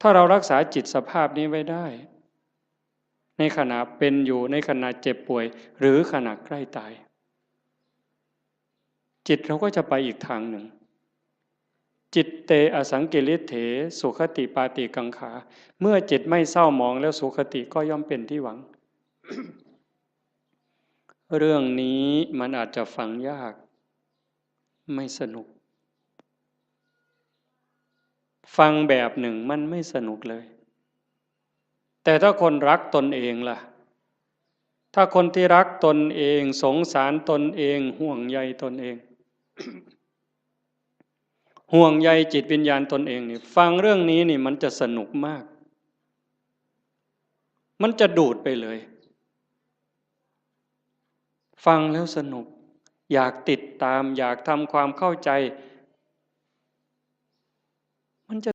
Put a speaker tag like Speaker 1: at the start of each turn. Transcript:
Speaker 1: ถ้าเรารักษาจิตสภาพนี้ไว้ได้ในขณะเป็นอยู่ในขณะเจ็บป่วยหรือขณะใกล้ตายจิตเราก็จะไปอีกทางหนึ่งจิตเตอสังกิริเถสุขติปาติกังขาเมื่อจิตไม่เศร้าหมองแล้วสุขติก็ย่อมเป็นที่หวัง เรื่องนี้มันอาจจะฟังยากไม่สนุกฟังแบบหนึ่งมันไม่สนุกเลยแต่ถ้าคนรักตนเองล่ะถ้าคนที่รักตนเองสงสารตนเองห่วงใยตนเอง ห่วงใยจิตวิญญาณตนเองนี่ฟังเรื่องนี้นี่มันจะสนุกมากมันจะดูดไปเลยฟังแล้วสนุกอยากติดตามอยากทำความเข้าใจ